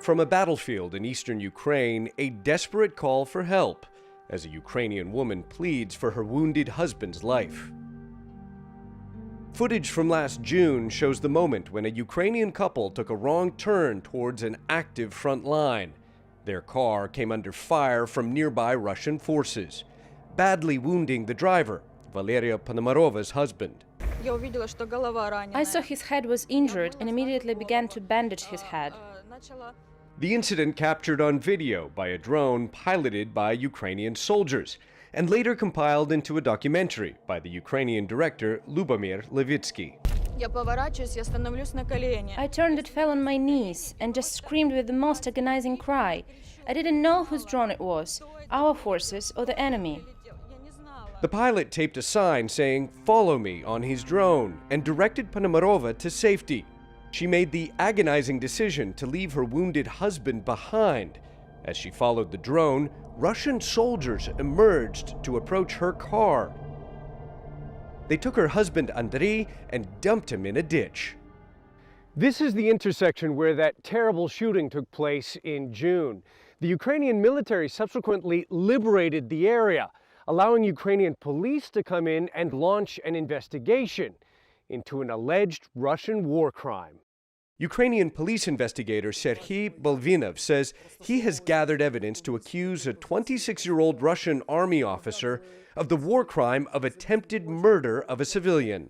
From a battlefield in eastern Ukraine, a desperate call for help as a Ukrainian woman pleads for her wounded husband's life. Footage from last June shows the moment when a Ukrainian couple took a wrong turn towards an active front line. Their car came under fire from nearby Russian forces, badly wounding the driver, Valeria Ponomarova's husband. I saw his head was injured and immediately began to bandage his head. The incident captured on video by a drone piloted by Ukrainian soldiers and later compiled into a documentary by the Ukrainian director Lubomir Levitsky. I turned and fell on my knees and just screamed with the most agonizing cry. I didn't know whose drone it was, our forces or the enemy. The pilot taped a sign saying, "Follow me," on his drone and directed Ponomarova to safety. She made the agonizing decision to leave her wounded husband behind. As she followed the drone, Russian soldiers emerged to approach her car. They took her husband Andrei and dumped him in a ditch. This is the intersection where that terrible shooting took place in June. The Ukrainian military subsequently liberated the area, allowing Ukrainian police to come in and launch an investigation into an alleged Russian war crime. Ukrainian police investigator Serhiy Bolvinov says he has gathered evidence to accuse a 26-year-old Russian army officer of the war crime of attempted murder of a civilian.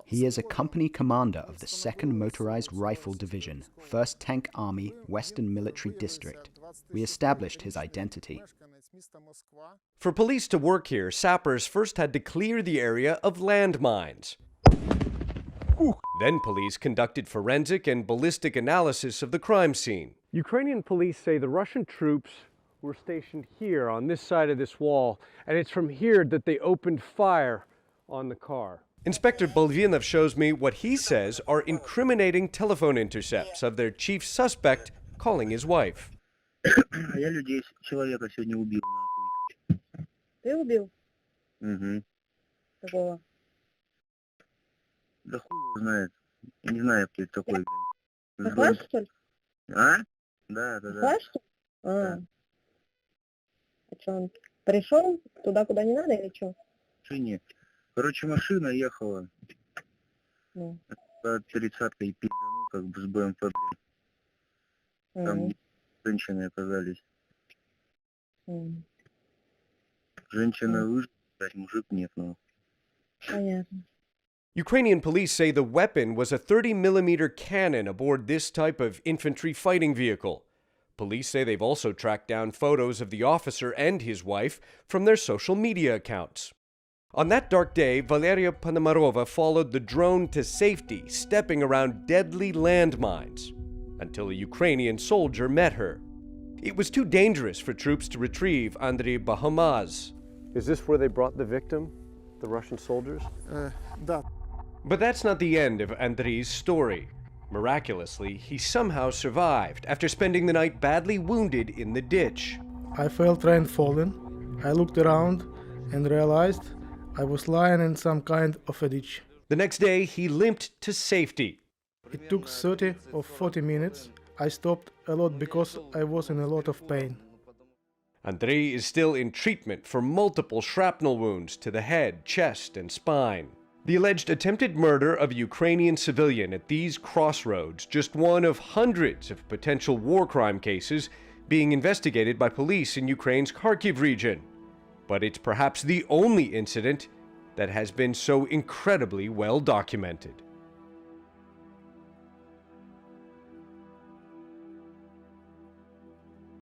He is a company commander of the 2nd Motorized Rifle Division, 1st Tank Army, Western Military District. We established his identity. For police to work here, sappers first had to clear the area of landmines. Then police conducted forensic and ballistic analysis of the crime scene. Ukrainian police say the Russian troops were stationed here on this side of this wall, and it's from here that they opened fire on the car. Inspector Bolvinov shows me what he says are incriminating telephone intercepts of their chief suspect calling his wife. Я людей, человека сегодня убил, нахуй. Ты убил? Угу. Какого? Да хуй его знает. Я не знаю, кто это такой, блин. Захват, что ли? А? Да. Захват, что ли? Да. А что, он пришел туда, куда не надо, или что? Че нет? Короче, машина ехала. Ну. 30-ка и пизданул, как бы с БМП, блин. Там женщины оказались. Женщина выжила, мужик нет, ну. Понятно. Ukrainian police say the weapon was a 30mm cannon aboard this type of infantry fighting vehicle. Police say they've also tracked down photos of the officer and his wife from their social media accounts. On that dark day, Valeria Ponomarova followed the drone to safety, stepping around deadly landmines, until a Ukrainian soldier met her. It was too dangerous for troops to retrieve Andrei Bahomaz. Is this where they brought the victim, the Russian soldiers? Да. But that's not the end of Andrei's story. Miraculously, he somehow survived after spending the night badly wounded in the ditch. I felt rain falling. I looked around and realized I was lying in some kind of a ditch. The next day, he limped to safety. It took 30 or 40 minutes. I stopped a lot because I was in a lot of pain. Andrei is still in treatment for multiple shrapnel wounds to the head, chest, and spine. The alleged attempted murder of a Ukrainian civilian at these crossroads, just one of hundreds of potential war crime cases being investigated by police in Ukraine's Kharkiv region. But it's perhaps the only incident that has been so incredibly well documented.